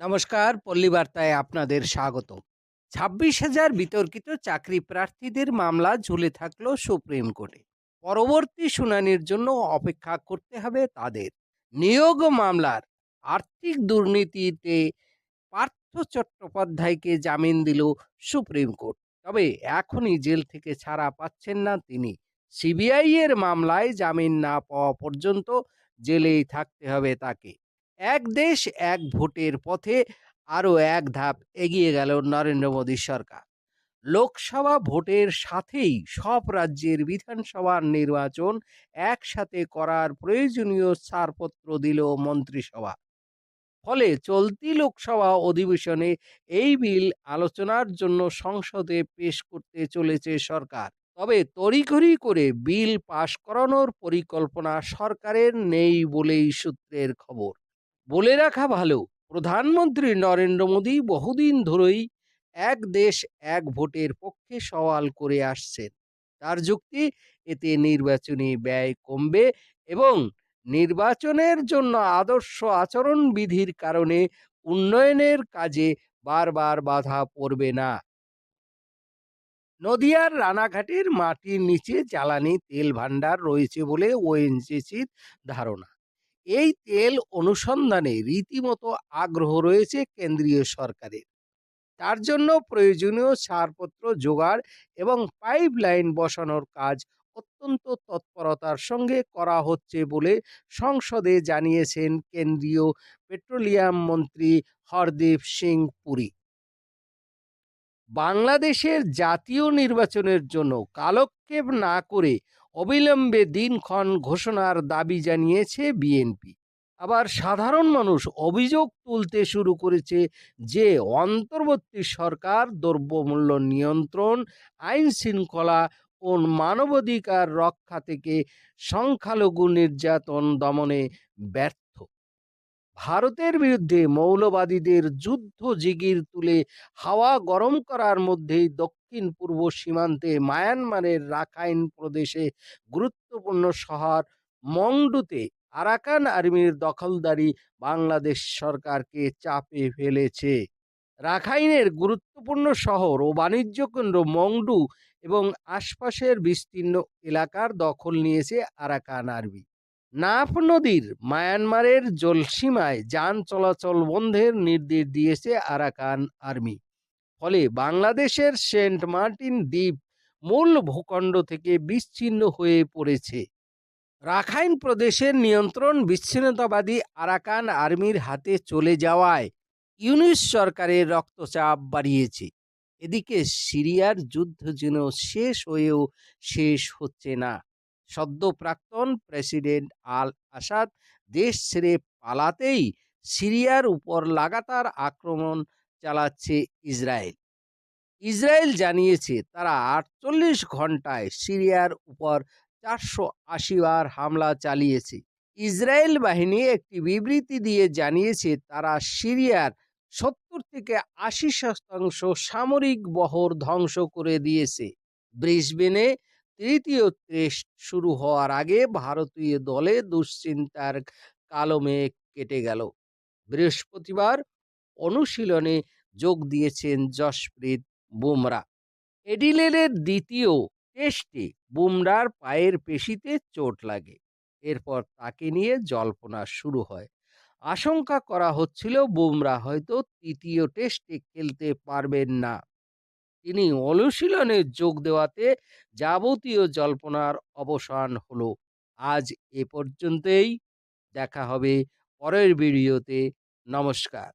নমস্কার, পল্লী বার্তায় আপনাদের স্বাগত। 26,000 বিতর্কিত চাকরি প্রার্থীদের মামলা ঝুলে থাকলো সুপ্রিম কোর্টে। পরবর্তী শুনানির জন্য অপেক্ষা করতে হবে তাদের। নিয়োগ মামলার আর্থিক দুর্নীতিতে পার্থ চট্টোপাধ্যায়কে জামিন দিল সুপ্রিম কোর্ট। তবে এখনই জেল থেকে ছাড়া পাচ্ছেন না তিনি। সিবিআই এর মামলায় জামিন না পাওয়া পর্যন্ত জেলেই থাকতে হবে তাকে। এক দেশ এক ভোটের পথে আরও এক ধাপ এগিয়ে গেল নরেন্দ্র মোদী সরকার। লোকসভা ভোটের সাথেই সব রাজ্যের বিধানসভার নির্বাচন একসাথে করার প্রয়োজনীয় ছাড়পত্র দিল মন্ত্রিসভা। ফলে চলতি লোকসভা অধিবেশনে এই বিল আলোচনার জন্য সংসদে পেশ করতে চলেছে সরকার। তবে তড়িঘড়ি করে বিল পাশ করানোর পরিকল্পনা সরকারের নেই বলেই সূত্রের খবর। বলে রাখা ভালো, প্রধানমন্ত্রী নরেন্দ্র মোদী বহুদিন ধরেই এক দেশ এক ভোটের পক্ষে সওয়াল করে আসছেন। তার যুক্তি, এতে নির্বাচনী ব্যয় কমবে এবং নির্বাচনের জন্য আদর্শ আচরণবিধির কারণে উন্নয়নের কাজে বারবার বাধা পড়বে না। নদিয়ার রানাঘাটের মাটির নিচে জ্বালানি তেল ভাণ্ডার রয়েছে বলে ওএনজিসির ধারণা। এই তেল অনুসন্ধানে রীতিমতো আগ্রহ রয়েছে কেন্দ্রীয় সরকারের। তার জন্য প্রয়োজনীয় ছাড়পত্র জোগাড় এবং পাইপলাইন বসানোর কাজ অত্যন্ত তৎপরতার সঙ্গে করা হচ্ছে বলে সংসদে জানিয়েছেন কেন্দ্রীয় পেট্রোলিয়াম মন্ত্রী হরদীপ সিং পুরী। বাংলাদেশের জাতীয় নির্বাচনের জন্য কালক্ষেপ না করে অবিলম্বে দিনক্ষণ ঘোষণার দাবি জানিয়েছে বিএনপি। আবার সাধারণ মানুষ অভিযোগ তুলতে শুরু করেছে যে অন্তর্বর্তী সরকার দ্রব্যমূল্য নিয়ন্ত্রণ, আইন শৃঙ্খলা ও মানবাধিকার রক্ষা থেকে সংখ্যালঘু নির্যাতন দমনে ব্যর্থ। ভারতের বিরুদ্ধে মৌলবাদীদের যুদ্ধ জিগির তুলে হাওয়া গরম করার মধ্যেই দক্ষিণ পূর্ব সীমান্তে মায়ানমারের রাখাইন প্রদেশে গুরুত্বপূর্ণ শহর মংডুতে আরাকান আর্মির দখলদারি বাংলাদেশ সরকারকে চাপে ফেলেছে। রাখাইনের গুরুত্বপূর্ণ শহর ও বাণিজ্য কেন্দ্র মংডু এবং আশপাশের বিস্তীর্ণ এলাকার দখল নিয়েছে আরাকান আর্মি। নাফ নদীর মায়ানমারের জলসীমায় যান চলাচল বন্ধের নির্দেশ দিয়েছে আরাকান আর্মি। ফলে বাংলাদেশের সেন্ট মার্টিন দ্বীপ মূল ভূখণ্ড থেকে বিচ্ছিন্ন হয়ে পড়েছে। রাখাইন প্রদেশের নিয়ন্ত্রণ বিচ্ছিন্নতাবাদী আরাকান আর্মির হাতে চলে যাওয়ায় ইউনিস সরকারের রক্তচাপ বাড়িয়েছে। এদিকে সিরিয়ার যুদ্ধ যেন শেষ হয়েও শেষ হচ্ছে না। সদ্য প্রাক্তন প্রেসিডেন্ট আল আসাদ দেশ ছেড়ে পালাতেই সিরিয়ার উপর লাগাতার আক্রমণ চালাচ্ছে ইসরায়েল। ইসরায়েল জানিয়েছে তারা 48 ঘন্টায় সিরিয়ার উপর 480 বার হামলা চালিয়েছে। ইসরায়েল বাহিনী একটি বিবৃতি দিয়ে জানিয়েছে তারা সিরিয়ার 70 থেকে 80% সামরিক বহর ধ্বংস করে দিয়েছে। ব্রিসবেনে তৃতীয় টেস্ট শুরু হওয়ার আগে ভারতীয় দলে দুশ্চিন্তার কালো মেঘ কেটে গেল। বৃহস্পতিবার অনুশীলনে যোগ দিয়েছেন জশপ্রীত বুমরা। এডিলেডের দ্বিতীয় টেস্টে বুমরার পায়ের পেশিতে চোট লাগে। এরপর তাকে নিয়ে জল্পনা শুরু হয়। আশঙ্কা করা হচ্ছিল বুমরা হয়তো তৃতীয় টেস্টে খেলতে পারবেন না। তিনি অনুশীলনে যোগ দেওয়াতে যাবতীয় জল্পনার অবসান হলো। আজ এ পর্যন্তই। দেখা হবে পরের ভিডিওতে। নমস্কার।